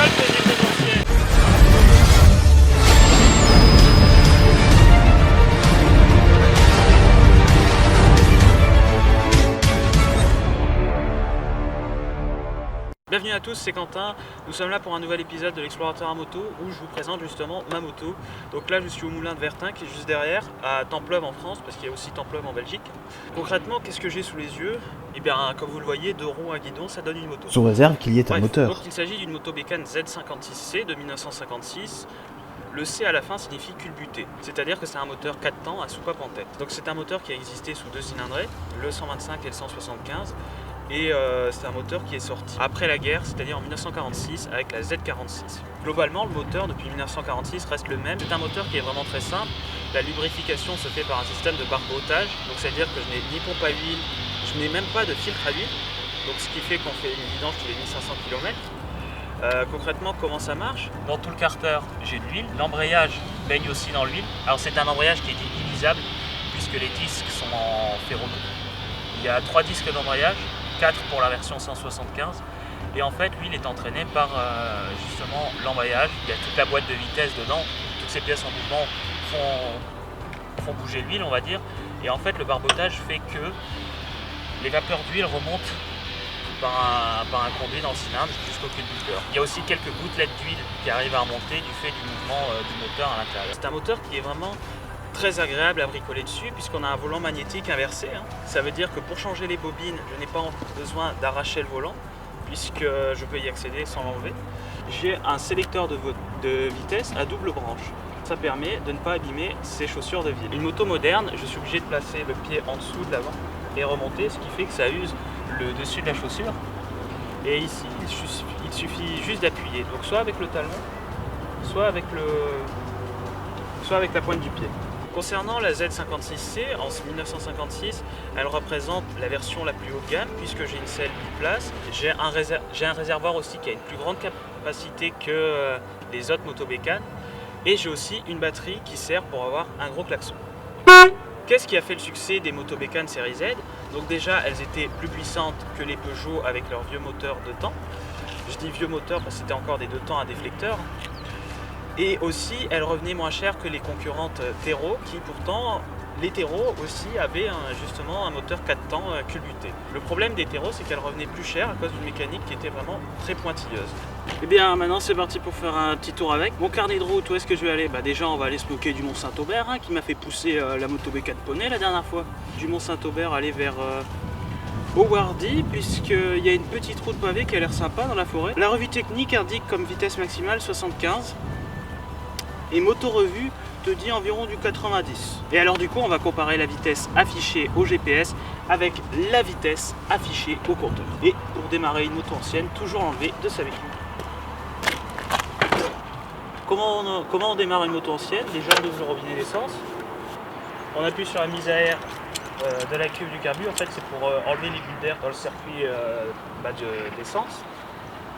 le plénipotentiaire. Bienvenue à tous, c'est Quentin. Nous sommes là pour un nouvel épisode de l'Explorateur à moto où je vous présente justement ma moto. Donc là je suis au moulin de Vertin qui est juste derrière, à Templeuve en France, parce qu'il y a aussi Templeuve en Belgique. Concrètement, qu'est-ce que j'ai sous les yeux? Eh bien, comme vous le voyez, deux roues, un guidon, ça donne une moto. Sous réserve qu'il y ait un moteur. Donc il s'agit d'une moto bécane Z56C de 1956. Le C à la fin signifie culbuté, c'est-à-dire que c'est un moteur 4 temps à soupape en tête. Donc c'est un moteur qui a existé sous deux cylindrés, le 125 et le 175. Et c'est un moteur qui est sorti après la guerre, c'est-à-dire en 1946 avec la Z46. Globalement, le moteur depuis 1946 reste le même. C'est un moteur qui est vraiment très simple. La lubrification se fait par un système de barbottage, donc c'est-à-dire que je n'ai ni pompe à huile, je n'ai même pas de filtre à huile, donc ce qui fait qu'on fait une vidange tous les 1500 km. Concrètement, comment ça marche? Dans tout le carter, j'ai de l'huile. L'embrayage baigne aussi dans l'huile. Alors c'est un embrayage qui est inutilisable puisque les disques sont en ferro. Il y a 3 disques d'embrayage, 4 pour la version 175, et en fait l'huile est entraînée par justement l'embrayage. Il y a toute la boîte de vitesse dedans, toutes ces pièces en mouvement font bouger l'huile, on va dire, et en fait le barbotage fait que les vapeurs d'huile remontent par un conduit dans le cylindre jusqu'au culbuteur. Il y a aussi quelques gouttelettes d'huile qui arrivent à remonter du fait du mouvement du moteur à l'intérieur. C'est un moteur qui est vraiment très agréable à bricoler dessus puisqu'on a un volant magnétique inversé. Ça veut dire que pour changer les bobines, je n'ai pas besoin d'arracher le volant puisque je peux y accéder sans l'enlever. J'ai un sélecteur de vitesse à double branche. Ça permet de ne pas abîmer ses chaussures de ville. Une moto moderne, je suis obligé de placer le pied en dessous de l'avant et remonter, ce qui fait que ça use le dessus de la chaussure. Et ici, il suffit juste d'appuyer. Donc soit avec le talon, soit avec la pointe du pied. Concernant la Z56C, en 1956, elle représente la version la plus haut de gamme puisque j'ai une selle biplace. J'ai un réservoir aussi qui a une plus grande capacité que les autres motos bécanes. Et j'ai aussi une batterie qui sert pour avoir un gros klaxon. Qu'est-ce qui a fait le succès des motos bécanes série Z? Donc déjà, elles étaient plus puissantes que les Peugeot avec leurs vieux moteurs de temps. Je dis vieux moteurs parce que c'était encore des 2 temps à déflecteur. Et aussi, elles revenaient moins cher que les concurrentes Tero, qui pourtant, les Tero aussi avaient justement un moteur 4 temps culbuté. Le problème des Tero, c'est qu'elles revenaient plus cher à cause d'une mécanique qui était vraiment très pointilleuse. Et bien maintenant c'est parti pour faire un petit tour avec. Mon carnet de route, où est-ce que je vais aller? Déjà on va aller se moquer du Mont Saint-Aubert qui m'a fait pousser la moto bécane poney la dernière fois. Du Mont Saint-Aubert aller vers Howardy, puisqu'il y a une petite route pavée qui a l'air sympa dans la forêt. La revue technique indique comme vitesse maximale 75 et moto revue te dit environ du 90. Et alors du coup on va comparer la vitesse affichée au GPS avec la vitesse affichée au compteur. Et pour démarrer une moto ancienne, toujours enlever de sa véhicule. Comment on démarre une moto ancienne? Déjà on ouvre le robinet d'essence, on appuie sur la mise à air de la cuve du carbu. En fait c'est pour enlever les bulles d'air dans le circuit d'essence.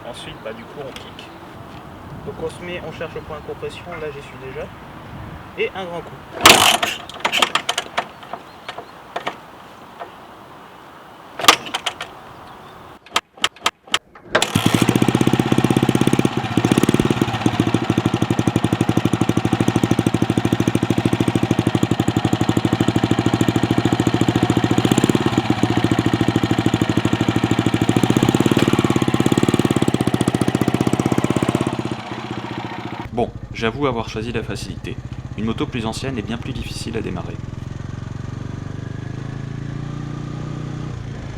Ensuite du coup on clique. Donc on cherche le point de compression, là j'y suis déjà. Et un grand coup. Bon, j'avoue avoir choisi la facilité. Une moto plus ancienne est bien plus difficile à démarrer.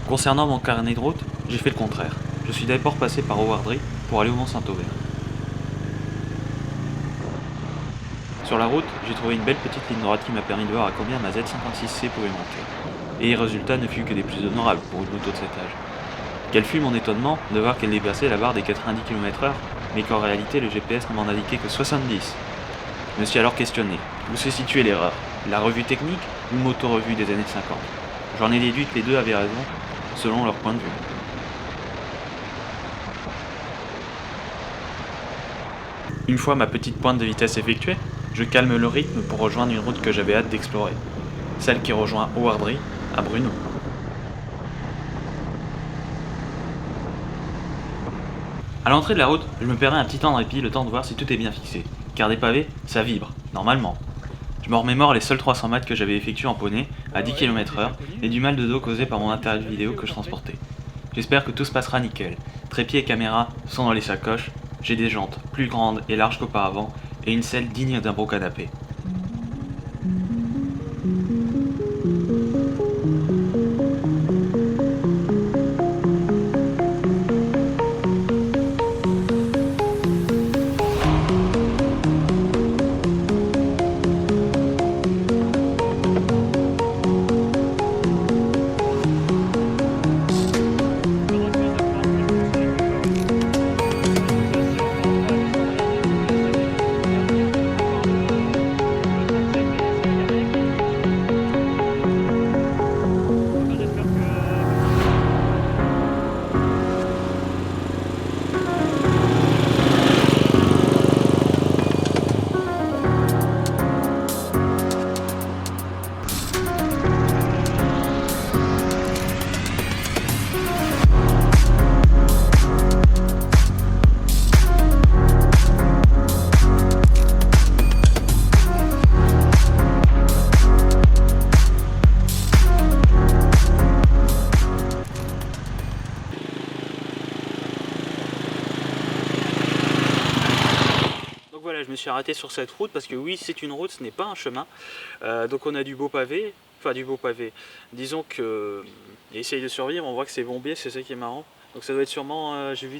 Concernant mon carnet de route, j'ai fait le contraire. Je suis d'abord passé par Howardy pour aller au Mont Saint-Aubert. Sur la route, j'ai trouvé une belle petite ligne droite qui m'a permis de voir à combien ma Z56C pouvait monter. Et le résultat ne fut que des plus honorables pour une moto de cet âge. Quel fut mon étonnement de voir qu'elle dépassait la barre des 90 km/h, mais qu'en réalité le GPS ne m'en indiquait que 70. Je me suis alors questionné, où se situait l'erreur? La revue technique ou une moto-revue des années 50? J'en ai déduit que les deux avaient raison, selon leur point de vue. Une fois ma petite pointe de vitesse effectuée, je calme le rythme pour rejoindre une route que j'avais hâte d'explorer, celle qui rejoint Howardy à Brno. À l'entrée de la route, je me permets un petit temps de répit, le temps de voir si tout est bien fixé. Car des pavés, ça vibre, normalement. Je me remémore les seuls 300 mètres que j'avais effectués en poney, à 10 km/h, et du mal de dos causé par mon matériel vidéo que je transportais. J'espère que tout se passera nickel. Trépied et caméra sont dans les sacoches, j'ai des jantes plus grandes et larges qu'auparavant, et une selle digne d'un beau canapé. Donc voilà, je me suis arrêté sur cette route parce que oui, c'est une route, ce n'est pas un chemin. Donc on a du beau pavé, enfin du beau pavé. Disons que essaye de survivre, on voit que c'est bombé, c'est ça qui est marrant. Donc ça doit être sûrement, j'ai vu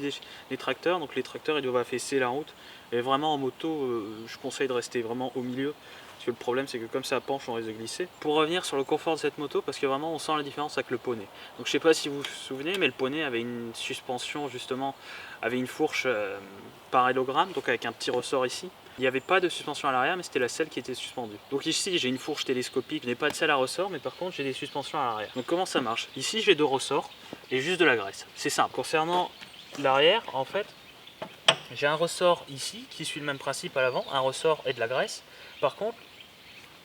des tracteurs, donc les tracteurs ils doivent affaisser la route. Et vraiment en moto, je conseille de rester vraiment au milieu. Parce que le problème c'est que comme ça penche, on risque de glisser. Pour revenir sur le confort de cette moto, parce que vraiment on sent la différence avec le poney. Donc je sais pas si vous vous souvenez, mais le poney avait une suspension justement, avait une fourche parallélogramme, donc avec un petit ressort ici. Il n'y avait pas de suspension à l'arrière, mais c'était la selle qui était suspendue. Donc ici j'ai une fourche télescopique, je n'ai pas de selle à ressort, mais par contre j'ai des suspensions à l'arrière. Donc comment ça marche? Ici j'ai deux ressorts et juste de la graisse. C'est simple. Concernant l'arrière, en fait, j'ai un ressort ici qui suit le même principe à l'avant, un ressort et de la graisse. Par contre,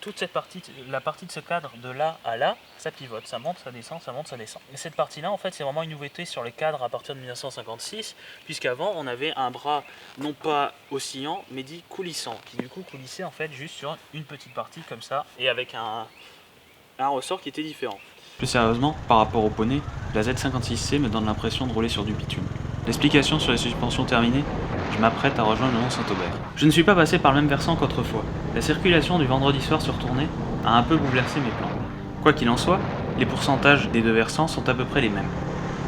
toute cette partie, la partie de ce cadre de là à là, ça pivote, ça monte, ça descend, ça monte, ça descend. Et cette partie-là, en fait, c'est vraiment une nouveauté sur les cadres à partir de 1956, puisqu'avant, on avait un bras non pas oscillant, mais dit coulissant, qui du coup coulissait en fait juste sur une petite partie comme ça, et avec un ressort qui était différent. Plus sérieusement, par rapport au poney, la Z56C me donne l'impression de rouler sur du bitume. L'explication sur les suspensions terminée, je m'apprête à rejoindre le Mont-Saint-Aubert. Je ne suis pas passé par le même versant qu'autrefois. La circulation du vendredi soir sur tournée a un peu bouleversé mes plans. Quoi qu'il en soit, les pourcentages des deux versants sont à peu près les mêmes.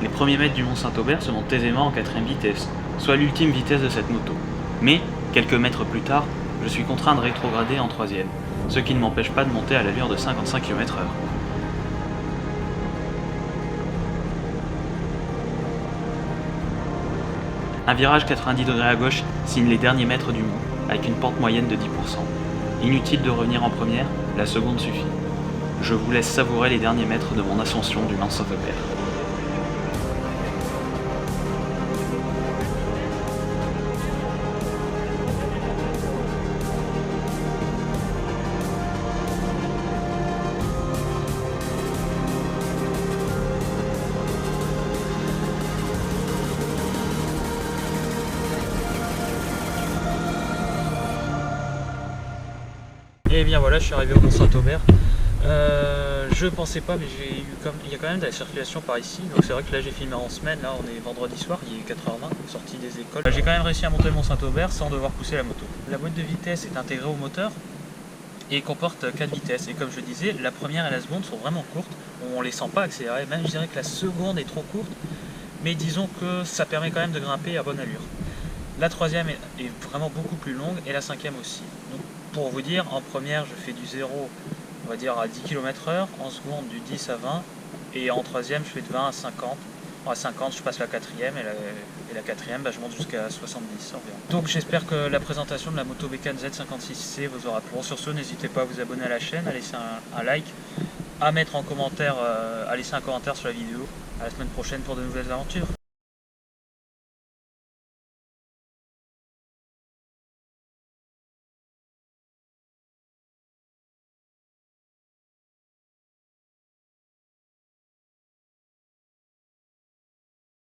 Les premiers mètres du Mont-Saint-Aubert se montent aisément en 4ème vitesse, soit l'ultime vitesse de cette moto. Mais, quelques mètres plus tard, je suis contraint de rétrograder en 3ème, ce qui ne m'empêche pas de monter à l'allure de 55 km/h. Un virage 90 degrés à gauche signe les derniers mètres du mont, avec une pente moyenne de 10%. Inutile de revenir en première, la seconde suffit. Je vous laisse savourer les derniers mètres de mon ascension du Mont-Saint-Aubert. Et bien voilà, je suis arrivé au Mont-Saint-Aubert. Je pensais pas, mais il y a quand même de la circulation par ici. Donc c'est vrai que là j'ai filmé en semaine, là on est vendredi soir, il est 4h20, sortie des écoles. J'ai quand même réussi à monter le Mont-Saint-Aubert sans devoir pousser la moto. La boîte de vitesse est intégrée au moteur et comporte 4 vitesses. Et comme je disais, la première et la seconde sont vraiment courtes. On les sent pas accélérer, même je dirais que la seconde est trop courte. Mais disons que ça permet quand même de grimper à bonne allure. La troisième est vraiment beaucoup plus longue et la cinquième aussi. Donc, pour vous dire, en première je fais du 0, on va dire à 10 km/h, en seconde du 10 à 20 et en troisième je fais de 20 à 50. À 50 je passe la quatrième et la quatrième je monte jusqu'à 70 environ. Donc j'espère que la présentation de la moto Bécane Z56C vous aura plu. Sur ce, n'hésitez pas à vous abonner à la chaîne, à laisser un like, à mettre en commentaire, à laisser un commentaire sur la vidéo. À la semaine prochaine pour de nouvelles aventures.